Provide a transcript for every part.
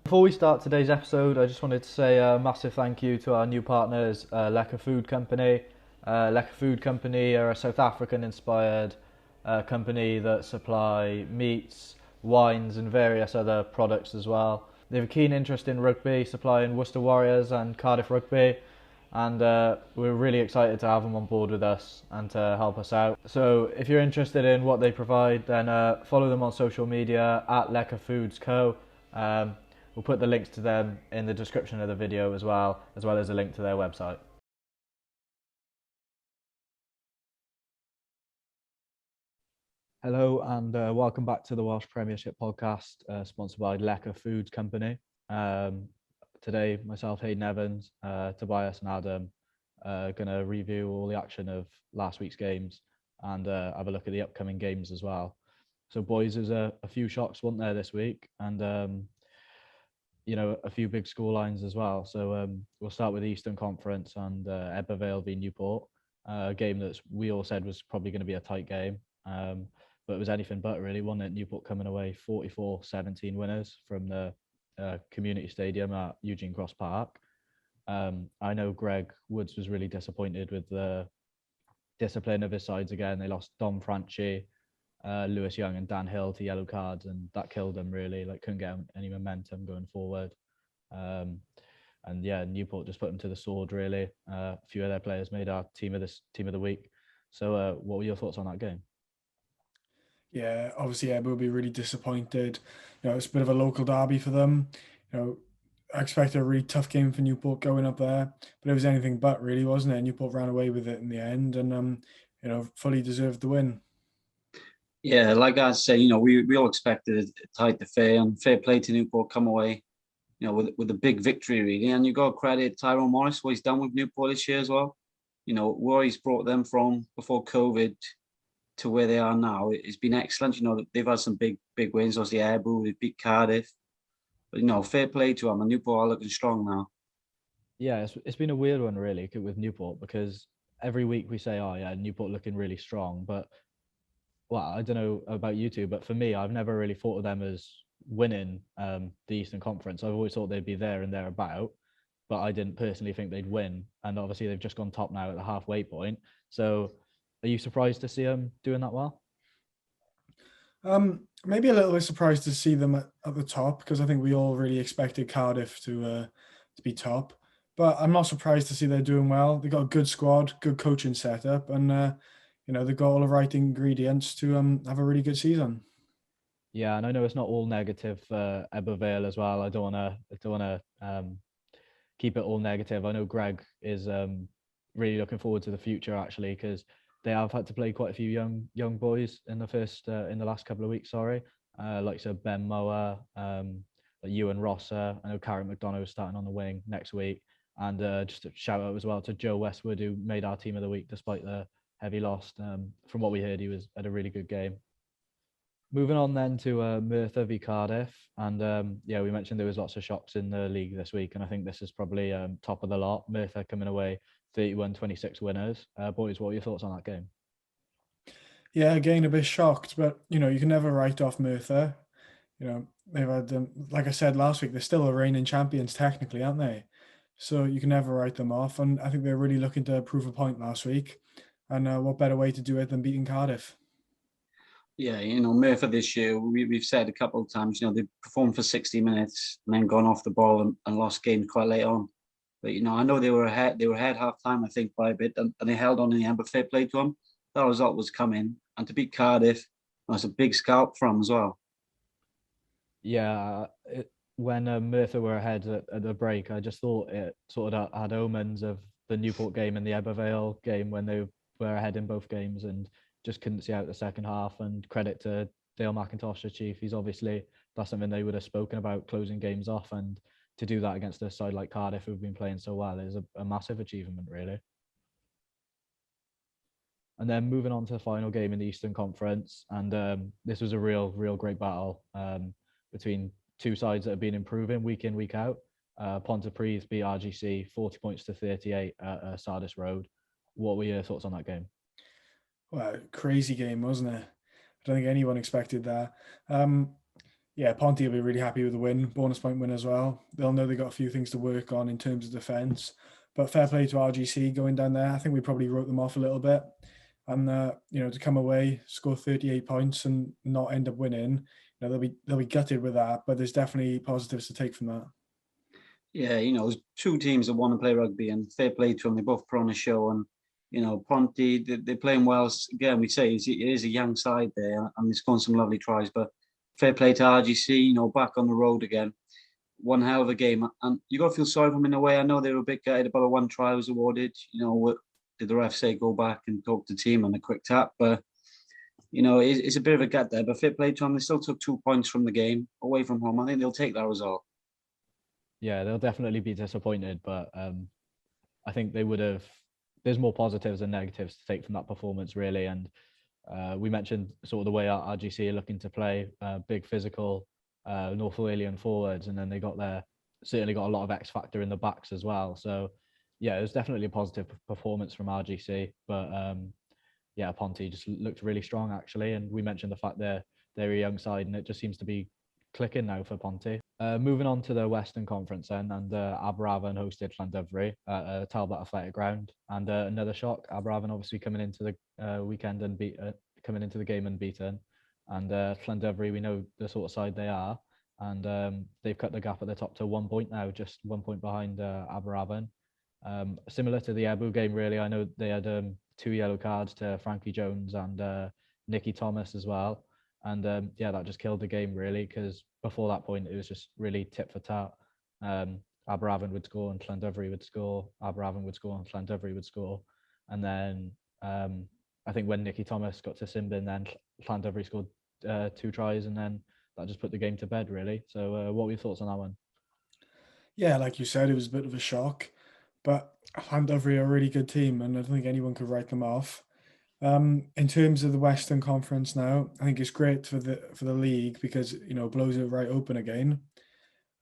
Before we start today's episode, I just wanted to say a massive thank you to our new partners, Lekker Food Company. Lekker Food Company are a South African inspired company that supply meats, wines, and various other products as well. They have a keen interest in rugby, supplying Worcester Warriors and Cardiff Rugby, and we're really excited to have them on board with us and to help us out. So if you're interested in what they provide, then follow them on social media at Lekker Foods Co. We'll put the links to them in the description of the video as well as a link to their website. Hello and welcome back to the Welsh Premiership podcast, sponsored by Lekker Foods Company. Today, myself, Hayden Evans, Tobias and Adam are going to review all the action of last week's games and have a look at the upcoming games as well. So boys, there's a few shocks, weren't there, this week? And a few big score lines as well. So we'll start with the Eastern Conference and Ebervale v Newport, a game that we all said was probably going to be a tight game. But it was anything but, really, wasn't it? Newport coming away 44-17 winners from the community stadium at Eugene Cross Park. I know Greg Woods was really disappointed with the discipline of his sides again. They lost Dom Franchi, Lewis Young and Dan Hill to yellow cards, and that killed them really. Like, couldn't get any momentum going forward. And yeah, Newport just put them to the sword really. A few of their players made our team of the week. So what were your thoughts on that game? Yeah, obviously, Ebba will be really disappointed. It's a bit of a local derby for them. I expect a really tough game for Newport going up there, but it was anything but, really, wasn't it? Newport ran away with it in the end, and fully deserved the win. Yeah, like I say, we all expected a tight affair, and fair play to Newport come away, with a big victory really. And you got to credit Tyrone Morris, what he's done with Newport this year as well. Where he's brought them from before COVID to where they are now, it's been excellent. They've had some big wins. Obviously, Airbull, they beat Cardiff, but fair play to them. And Newport are looking strong now. Yeah, it's been a weird one really with Newport, because every week we say, oh yeah, Newport looking really strong, but well, I don't know about you two, but for me, I've never really thought of them as winning the Eastern Conference. I've always thought they'd be there and thereabout, but I didn't personally think they'd win. And obviously, they've just gone top now at the halfway point. So, are you surprised to see them doing that well? Maybe a little bit surprised to see them at the top, because I think we all really expected Cardiff to be top. But I'm not surprised to see they're doing well. They've got a good squad, good coaching setup, and they've got all the right ingredients to have a really good season. Yeah, and I know it's not all negative for Ebervale as well. I don't wanna keep it all negative. I know Greg is really looking forward to the future actually, because they have had to play quite a few young boys in the last couple of weeks. Sorry, like so Ben Mower, like Ewan Rosser. I know Karen McDonough is starting on the wing next week, and just a shout out as well to Joe Westwood, who made our team of the week despite the heavy loss. From what we heard, he was had a really good game. Moving on then to Merthyr v Cardiff, and yeah, we mentioned there was lots of shocks in the league this week, and I think this is probably top of the lot. Merthyr coming away 31-26 winners. Boys, what are your thoughts on that game? Yeah, again, a bit shocked, but you can never write off Merthyr. They've had, like I said last week, they're still the reigning champions technically, aren't they? So you can never write them off, and I think they're really looking to prove a point last week. And what better way to do it than beating Cardiff? Yeah, Merthyr this year, we've said a couple of times, they performed for 60 minutes and then gone off the ball and lost games quite late on. But, I know they were ahead half time, I think, by a bit, and they held on in the end, but fair play to them. That result was coming. And to beat Cardiff, that's a big scalp for them as well. Yeah, when Merthyr were ahead at the break, I just thought it sort of had omens of the Newport game and the Ebervale game when they were ahead in both games, and just couldn't see out the second half. And credit to Dale McIntosh, the chief. He's obviously, that's something they would have spoken about, closing games off, and to do that against a side like Cardiff who've been playing so well is a massive achievement, really. And then moving on to the final game in the Eastern Conference, and this was a real great battle between two sides that have been improving week in, week out. Pontypridd beat RGC 40 points to 38 at Sardis Road. What were your thoughts on that game? Well, crazy game, wasn't it? I don't think anyone expected that. Yeah, Ponty will be really happy with the win, bonus point win as well. They'll know they got a few things to work on in terms of defence. But fair play to RGC going down there. I think we probably wrote them off a little bit. And to come away, score 38 points and not end up winning, they'll be gutted with that. But there's definitely positives to take from that. Yeah, there's two teams that want to play rugby, and fair play to them. They both put on a show, and Ponty, they're playing well. Again, we say it is a young side there, and they're scoring some lovely tries. But fair play to RGC, back on the road again. One hell of a game, and you got to feel sorry for them in a way. I know they were a bit gutted about the one try was awarded. Did the ref say go back and talk to the team on a quick tap? But it's a bit of a gut there. But fair play to them. They still took 2 points from the game away from home. I think they'll take that result. Yeah, they'll definitely be disappointed, but I think they would have. There's more positives than negatives to take from that performance, really. And we mentioned sort of the way our RGC are looking to play, big physical North Walian forwards, and then they certainly got a lot of X factor in the backs as well. So yeah, it was definitely a positive performance from RGC, but Ponty just looked really strong actually. And we mentioned the fact they're a young side, and it just seems to be clicking now for Ponty. Moving on to the Western Conference then, and Aberavon hosted Llandovery at Talbot Athletic Ground, and another shock. Aberavon obviously coming into the weekend and coming into the game unbeaten, and Llandovery, we know the sort of side they are, and they've cut the gap at the top to 1 point now, just 1 point behind Aberavon. Similar to the Ebu game, really. I know they had 2 yellow cards to Frankie Jones and Nicky Thomas as well. And that just killed the game, really, because before that point, it was just really tit for tat. Aberavon would score and Llandovery would score. Aberavon would score and Llandovery would score. And then I think when Nicky Thomas got to Simbin, then Llandovery scored 2 tries, and then that just put the game to bed, really. So what were your thoughts on that one? Yeah, like you said, it was a bit of a shock. But Llandovery are a really good team, and I don't think anyone could write them off. In terms of the Western Conference now, I think it's great for the league because it blows it right open again.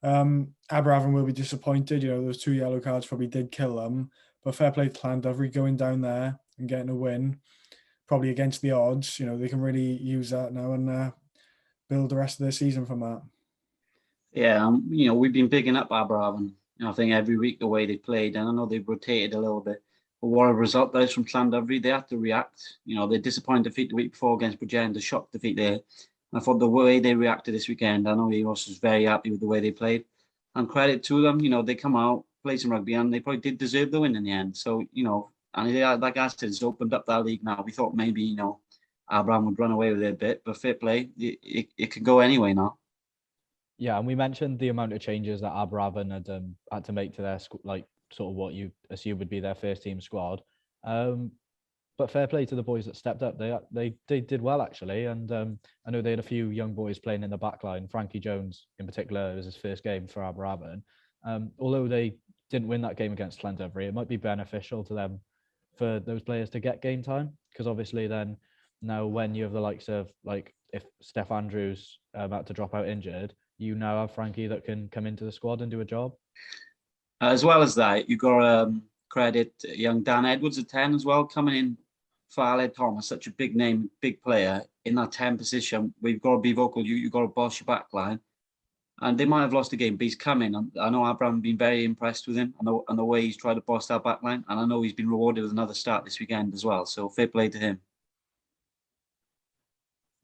Aberavon will be disappointed. Those 2 yellow cards probably did kill them. But fair play to Llandovery going down there and getting a win, probably against the odds. They can really use that now and build the rest of their season from that. Yeah, we've been bigging up Aberavon. I think every week the way they played, and I know they've rotated a little bit. But what a result that is from Llandovery. They had to react. They disappointed defeat the week before against Bridgend, a shock defeat there. And I thought the way they reacted this weekend, I know he was very happy with the way they played. And credit to them, they come out, play some rugby, and they probably did deserve the win in the end. So, and like I said, it's opened up that league now. We thought maybe, Aberavon would run away with it a bit, but fair play, it could go anyway now. Yeah, and we mentioned the amount of changes that Aberavon had to make to their sort of what you assume would be their first team squad. But fair play to the boys that stepped up. They did well actually, and I know they had a few young boys playing in the back line. Frankie Jones in particular, it was his first game for Aberavon. Although they didn't win that game against Llandovery, it might be beneficial to them for those players to get game time, because obviously then now when you have the likes of if Steph Andrews about to drop out injured, you now have Frankie that can come into the squad and do a job. As well as that, you've got to credit young Dan Edwards at 10 as well, coming in for Aled Thomas, such a big name, big player in that 10 position. We've got to be vocal. You've got to boss your back line. And they might have lost the game, but he's coming. I know Aberavon been very impressed with him and the way he's tried to boss that back line. And I know he's been rewarded with another start this weekend as well. So fair play to him.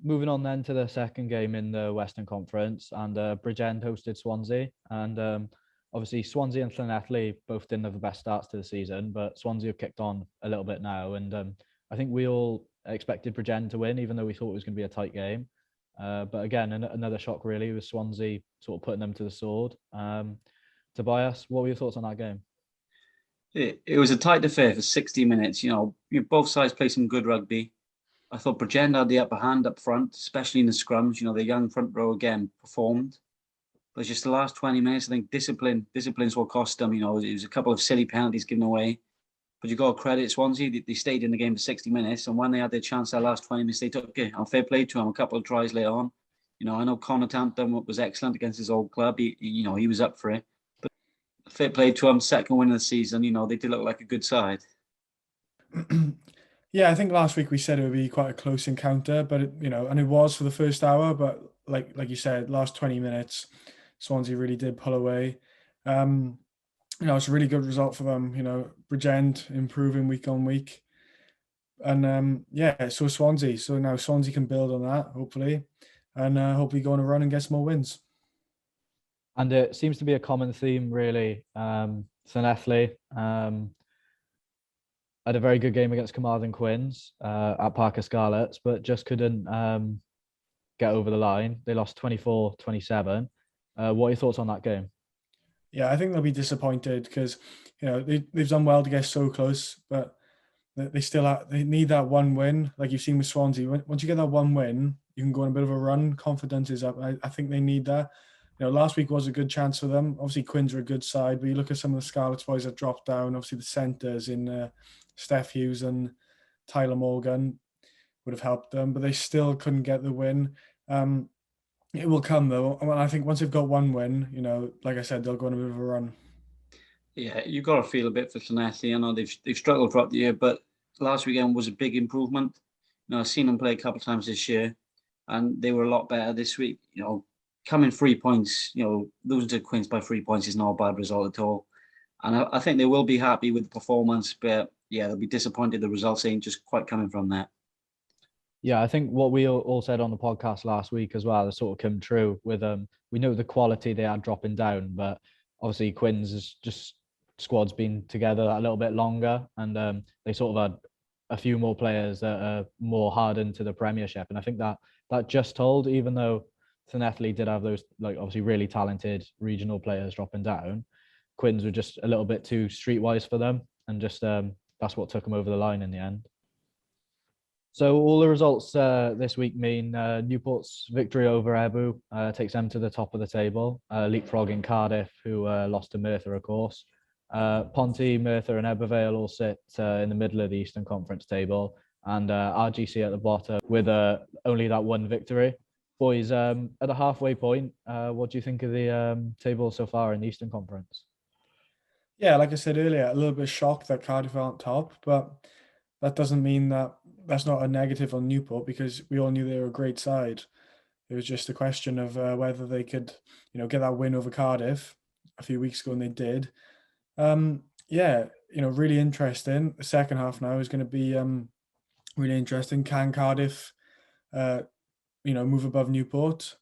Moving on then to the second game in the Western Conference, and Bridgend hosted Swansea, and obviously Swansea and Llanelli both didn't have the best starts to the season, but Swansea have kicked on a little bit now, and I think we all expected Bridgend to win, even though we thought it was going to be a tight game. But again, another shock really was Swansea sort of putting them to the sword. Tobias, what were your thoughts on that game? It was a tight affair for 60 minutes. Both sides played some good rugby. I thought Bridgend had the upper hand up front, especially in the scrums. The young front row again performed. But just the last 20 minutes, I think discipline's what cost them. It was a couple of silly penalties given away. But you got to credit Swansea. They stayed in the game for 60 minutes. And when they had their chance that last 20 minutes, they took it. And fair play to them. A couple of tries later on. I know Connor Tampton was excellent against his old club. He was up for it. But fair play to them. Second win of the season. They did look like a good side. Yeah, I think last week we said it would be quite a close encounter, but and it was for the first hour. But like you said, last 20 minutes, Swansea really did pull away. It's a really good result for them. Bridgend improving week on week. And so Swansea. So now Swansea can build on that, hopefully, and hopefully go on a run and get some more wins. And it seems to be a common theme, really. Llanelli had a very good game against Carmarthen Quins at Parker Scarlets, but just couldn't get over the line. They lost 24-27. What are your thoughts on that game? Yeah, I think they'll be disappointed because they've done well to get so close, but they need that one win. Like you've seen with Swansea, once you get that one win, you can go on a bit of a run. Confidence is up. I think they need that. Last week was a good chance for them. Obviously, Quins are a good side, but you look at some of the Scarlets boys that dropped down. Obviously, the centres in Steph Hughes and Tyler Morgan would have helped them, but they still couldn't get the win. It will come though. I think once they've got one win, like I said, they'll go on a bit of a run. Yeah, you've got to feel a bit for Llanelli. I know they've struggled throughout the year, but last weekend was a big improvement. I've seen them play a couple of times this year, and they were a lot better this week. Coming 3 points, losing to Quins by 3 points is not a bad result at all. And I think they will be happy with the performance, but yeah, they'll be disappointed the results ain't just quite coming from that. Yeah, I think what we all said on the podcast last week as well has sort of come true with we know the quality they are dropping down, but obviously Quins is just squad's been together a little bit longer, and they sort of had a few more players that are more hardened to the Premiership. And I think that just told, even though Llanelli did have those obviously really talented regional players dropping down, Quins were just a little bit too streetwise for them, and just that's what took them over the line in the end. So all the results this week mean Newport's victory over Ebu takes them to the top of the table, leapfrogging Cardiff, who lost to Merthyr, of course. Ponty, Merthyr and Ebervale all sit in the middle of the Eastern Conference table, and RGC at the bottom with only that one victory. Boys, at the halfway point, what do you think of the table so far in the Eastern Conference? Yeah, like I said earlier, a little bit shocked that Cardiff aren't top, but that doesn't mean that's not a negative on Newport, because we all knew they were a great side. It was just a question of whether they could, get that win over Cardiff a few weeks ago, and they did. Really interesting. The second half now is going to be really interesting. Can Cardiff, move above Newport?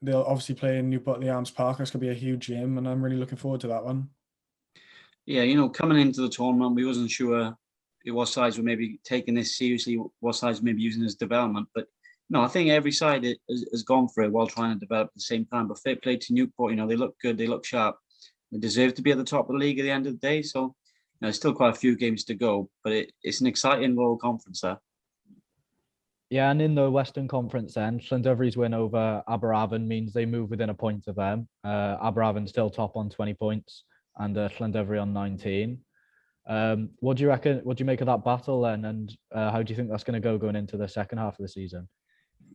They'll obviously play in Newport at the Arms Park. That's going to be a huge game, and I'm really looking forward to that one. Yeah, coming into the tournament, we wasn't sure what sides were maybe taking this seriously, what sides maybe using as development. But no, I think every side has gone for it while trying to develop at the same time. But fair play to Newport, they look good, they look sharp. They deserve to be at the top of the league at the end of the day. So, there's still quite a few games to go, but it's an exciting Royal Conference there. Yeah, and in the Western Conference then, Llandovery's win over Aberavon means they move within a point of them. Aberavon still top on 20 points and Llandovery on 19. What do you reckon? What do you make of that battle then? And how do you think that's going to go going into the second half of the season?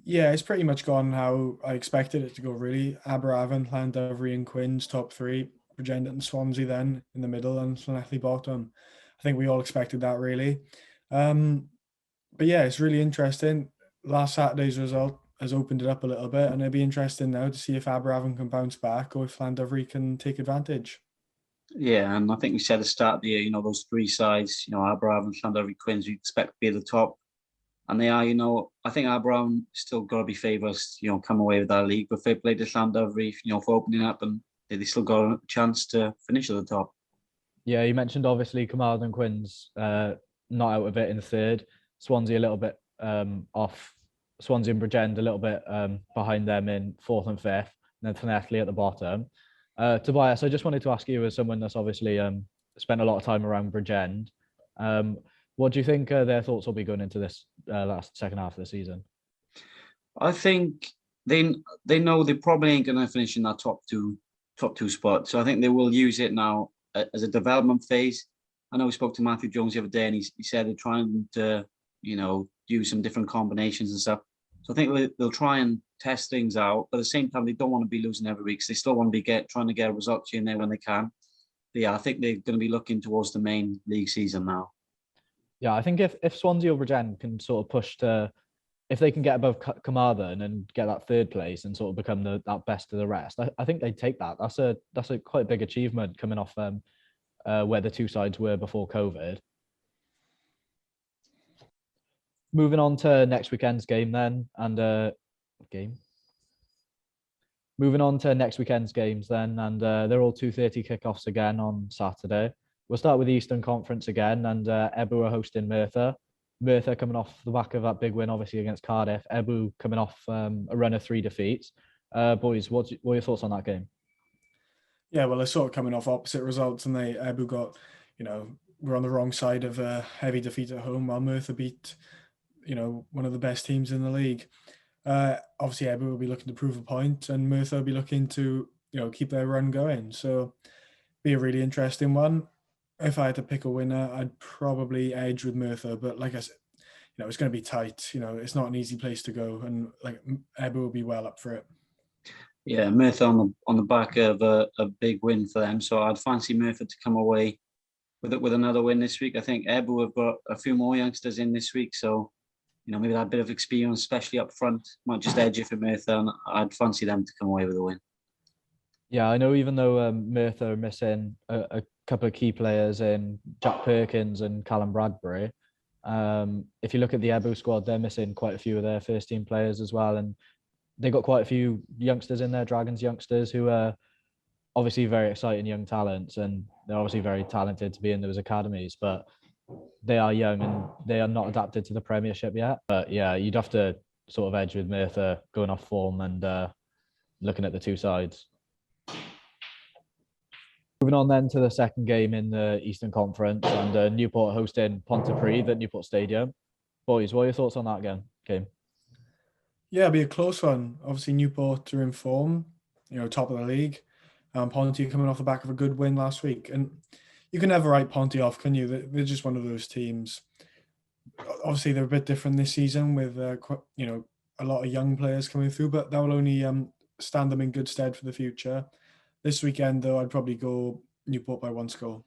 Yeah, it's pretty much gone how I expected it to go, really. Aberavon, Llandovery and Quins, top three. Bridgend and Swansea then in the middle, and Llanelli bottom. I think we all expected that, really. But yeah, it's really interesting. Last Saturday's result has opened it up a little bit, and it'll be interesting now to see if Aberavon can bounce back or if Llandovery can take advantage. Yeah, and I think we said at the start of the year, those three sides, Aberavon, Llandovery, Quins, we expect to be at the top. And they are, I think Aberavon still got to be favourites, come away with that league. But fair play to Llandovery, for opening up, and they still got a chance to finish at the top. Yeah, you mentioned obviously Carmarthen Quins not out of it in third. Swansea a little bit off. Swansea and Bridgend a little bit behind them in fourth and fifth, and then Llanelli at the bottom. Tobias, I just wanted to ask you, as someone that's obviously spent a lot of time around Bridgend, what do you think their thoughts will be going into this last second half of the season? I think they know they probably ain't going to finish in that top two spot. So I think they will use it now as a development phase. I know we spoke to Matthew Jones the other day, and he said they're trying to, use some different combinations and stuff. So I think they'll try and test things out, but at the same time, they don't want to be losing every week. So they still want to be trying to get results in there when they can. But yeah, I think they're going to be looking towards the main league season now. Yeah, I think if Swansea or Bridgend can sort of push to if they can get above Carmarthen and get that third place and sort of become that best of the rest, I think they'd take that. That's a quite big achievement coming off where the two sides were before COVID. Moving on to next weekend's game then, and Moving on to next weekend's games then, and they're all 2:30 kickoffs again on Saturday. We'll start with the Eastern Conference again, and Ebu are hosting Merthyr. Merthyr coming off the back of that big win, obviously, against Cardiff. Ebu coming off a run of 3 defeats. Boys, what are your thoughts on that game? Yeah, well, they're sort of coming off opposite results, and Ebu got, were on the wrong side of a heavy defeat at home, while Merthyr beat, one of the best teams in the league. Obviously, Ebu will be looking to prove a point, and Merthyr will be looking to, keep their run going. So, be a really interesting one. If I had to pick a winner, I'd probably edge with Merthyr. But like I said, it's going to be tight. It's not an easy place to go, and like Ebu will be well up for it. Yeah, Merthyr on the back of a big win for them. So I'd fancy Merthyr to come away with another win this week. I think Ebu have got a few more youngsters in this week, so maybe that bit of experience, especially up front, might just edge it for Merthyr, and I'd fancy them to come away with a win. Yeah, I know even though Merthyr are missing a couple of key players in Jack Perkins and Callum Bradbury, if you look at the Ebu squad, they're missing quite a few of their first team players as well. And they got quite a few youngsters in there, Dragons youngsters, who are obviously very exciting young talents. And they're obviously very talented to be in those academies, but they are young and they are not adapted to the Premiership yet. But yeah, you'd have to sort of edge with Merthyr going off form and looking at the two sides. Moving on then to the second game in the Eastern Conference, and Newport hosting Pontypridd at Newport Stadium. Boys, what are your thoughts on that game? Yeah, it'll be a close one. Obviously, Newport are in form, top of the league. Ponty coming off the back of a good win last week. And you can never write Ponty off, can you? They're just one of those teams. Obviously, they're a bit different this season with, a lot of young players coming through, but that will only stand them in good stead for the future. This weekend, though, I'd probably go Newport by 1 score.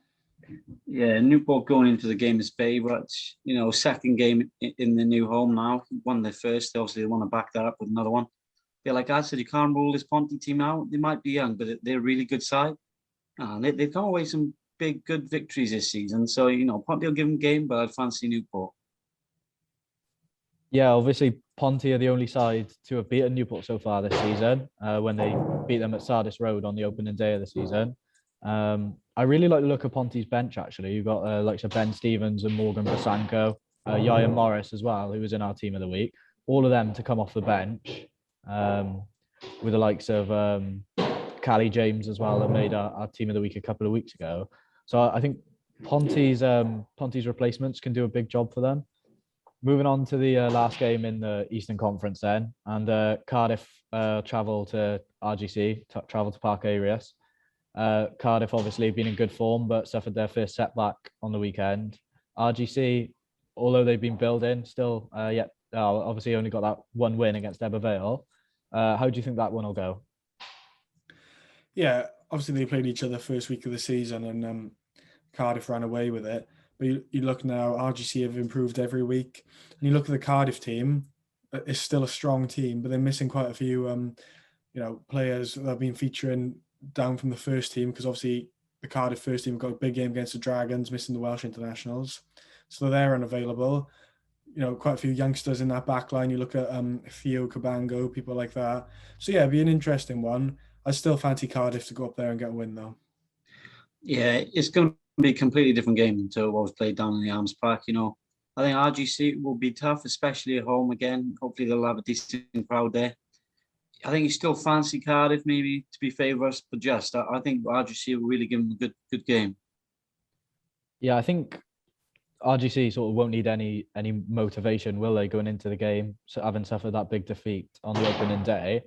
Yeah, Newport going into the game as favourites. Second game in the new home now. Won their first. Obviously, they want to back that up with another one. Yeah, like I said, you can't rule this Ponty team out. They might be young, but they're a really good side. They've come away some big, good victories this season. So, Ponty will give them a game, but I'd fancy Newport. Yeah, obviously, Ponty are the only side to have beaten Newport so far this season when they beat them at Sardis Road on the opening day of the season. I really like the look of Ponty's bench, actually. You've got likes of Ben Stevens and Morgan Basanko, Yaya Morris as well, who was in our team of the week. All of them to come off the bench with the likes of Callie James as well, that made our team of the week a couple of weeks ago. So I think Ponty's replacements can do a big job for them. Moving on to the last game in the Eastern Conference then, and Cardiff travel to RGC, travel to Parc Arias. Cardiff obviously been in good form, but suffered their first setback on the weekend. RGC, although they've been building, still obviously only got that one win against Ebbw Vale. How do you think that one will go? Yeah, obviously they played each other first week of the season, and Cardiff ran away with it. But you look now, RGC have improved every week. And you look at the Cardiff team, it's still a strong team, but they're missing quite a few, players that have been featuring down from the first team, because obviously the Cardiff first team got a big game against the Dragons, missing the Welsh internationals. So they're unavailable. Quite a few youngsters in that back line. You look at Theo Cabango, people like that. So yeah, it'd be an interesting one. I still fancy Cardiff to go up there and get a win, though. Yeah, it's going to be a completely different game to what was played down in the Arms Park. I think RGC will be tough, especially at home again. Hopefully they'll have a decent crowd there. I think you still fancy Cardiff maybe to be favourites, but I think RGC will really give them a good game. Yeah, I think RGC sort of won't need any motivation, will they, going into the game, so having suffered that big defeat on the opening day.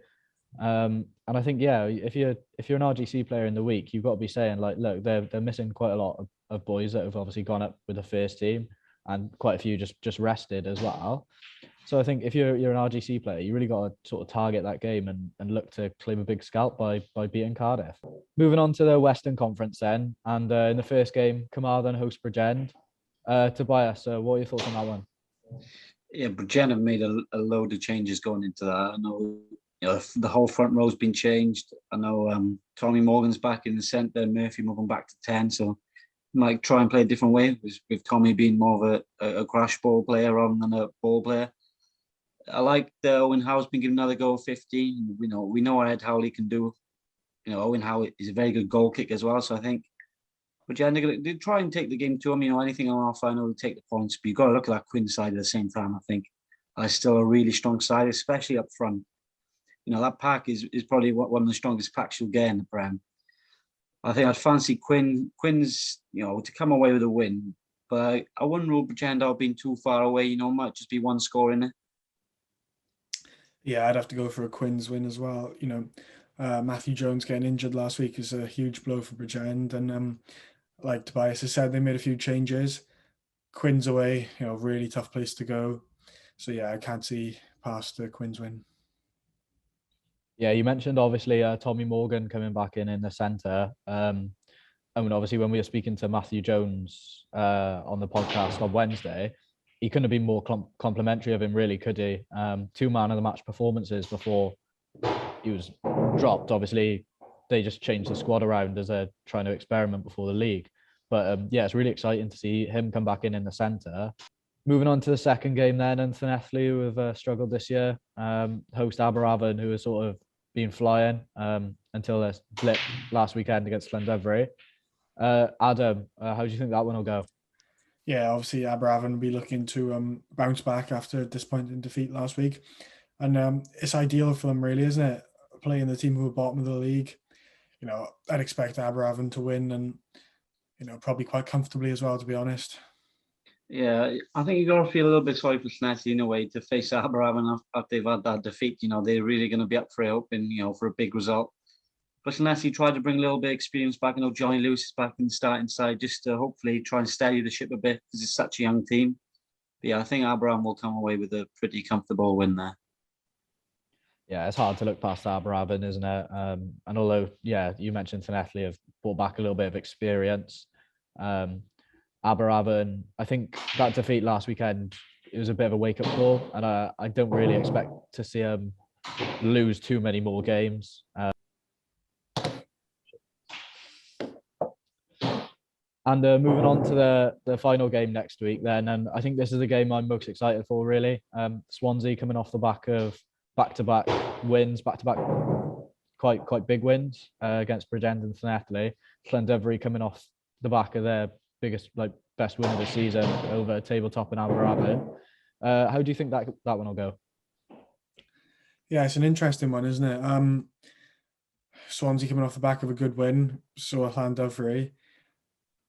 And I think, yeah, if you're an RGC player in the week, you've got to be saying, like, look, they're missing quite a lot of boys that have obviously gone up with the first team, and quite a few just rested as well. So I think if you're an RGC player, you really got to sort of target that game and look to claim a big scalp by beating Cardiff. Moving on to the Western Conference then, and in the first game, Carmarthen host Bridgend. Tobias, what are your thoughts on that one? Yeah, but Jen have made a load of changes going into that. I know, the whole front row's been changed. I know Tommy Morgan's back in the centre, Murphy moving back to 10. So might try and play a different way with Tommy being more of a crash ball player rather than a ball player. I like that Owen Howe's been given another go at 15. We know what Ed Howley can do. Owen Howe is a very good goal kick as well. So I think, but yeah, they're going to try and take the game to him. Anything on our final will take the points. But you've got to look at that Quinn side at the same time. I think it's still a really strong side, especially up front. That pack is probably one of the strongest packs you'll get in the Prem. I think I'd fancy Quinn's, to come away with a win. But I wouldn't rule Bridgend out being too far away. Might just be one score in it. Yeah, I'd have to go for a Quinn's win as well. Matthew Jones getting injured last week is a huge blow for Bridgend. And like Tobias has said, they made a few changes. Quinn's away, really tough place to go. So yeah, I can't see past the Quinn's win. Yeah, you mentioned obviously Tommy Morgan coming back in the centre. I mean, obviously when we were speaking to Matthew Jones on the podcast on Wednesday, he couldn't have been more complimentary of him, really, could he? 2 man of the match performances before he was dropped. Obviously, they just changed the squad around as they're trying to experiment before the league. But yeah, it's really exciting to see him come back in the centre. Moving on to the second game then, and Llanelli, who have struggled this year, host Aberavon, who has sort of been flying until their blip last weekend against Llandovery. Adam, how do you think that one will go? Yeah, obviously Aberavon will be looking to bounce back after a disappointing defeat last week. And it's ideal for them, really, isn't it? Playing the team who are bottom of the league. I'd expect Aberavon to win and, probably quite comfortably as well, to be honest. Yeah, I think you got to feel a little bit sorry for Llanelli in a way to face Aberavon after they've had that defeat. They're really going to be up for it, hoping, for a big result. But Llanelli tried to bring a little bit of experience back. Johnny Lewis is back in the starting side just to hopefully try and steady the ship a bit because it's such a young team. But yeah, I think Aberavon will come away with a pretty comfortable win there. Yeah, it's hard to look past Aberavon, isn't it? And although, yeah, you mentioned Llanelli have brought back a little bit of experience. Aberavon, I think that defeat last weekend, it was a bit of a wake-up call, and I don't really expect to see them lose too many more games. And moving on to the final game next week then, and I think this is the game I'm most excited for, really. Swansea coming off the back of back-to-back wins, back-to-back quite big wins against Bridgend and Llanelli. Llandovery coming off the back of their best win of the season over tabletop in Aberavon. How do you think that one will go? Yeah, it's an interesting one, isn't it? Swansea coming off the back of a good win, so Llandovery.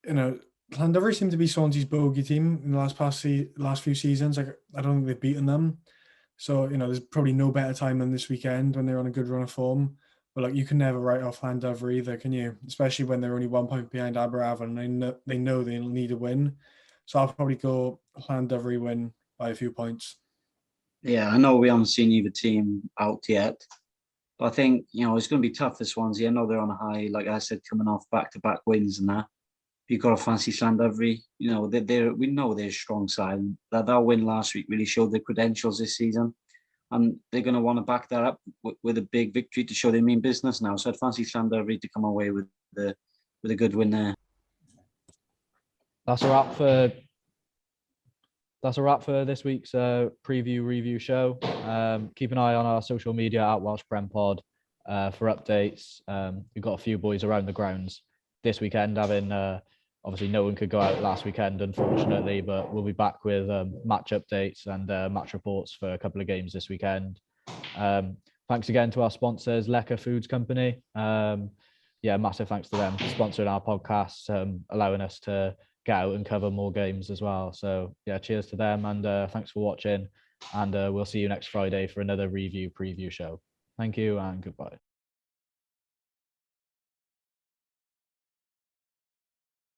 Llandovery seem to be Swansea's bogey team in the last few seasons. I don't think they've beaten them. So, there's probably no better time than this weekend when they're on a good run of form. But you can never write off Llandovery either, can you? Especially when they're only 1 point behind Aberavon and they know they'll need a win. So I'll probably go Llandovery win by a few points. Yeah, I know we haven't seen either team out yet. But I think, it's going to be tough for Swansea. I know they're on a high, like I said, coming off back-to-back wins and that. You've got to fancy Llandovery. We know they're a strong side. That win last week really showed their credentials this season. And they're going to want to back that up with a big victory to show they mean business now. So I'd fancy Llandovery to come away with a good win there. That's a wrap for this week's preview review show. Keep an eye on our social media at Welsh Prem Pod for updates. We've got a few boys around the grounds this weekend, having obviously no one could go out last weekend, unfortunately, but we'll be back with match updates and match reports for a couple of games this weekend. Thanks again to our sponsors, Lecker Foods Company. Massive thanks to them for sponsoring our podcast, allowing us to get out and cover more games as well. So yeah, cheers to them, and thanks for watching, and we'll see you next Friday for another review preview show. Thank you and goodbye.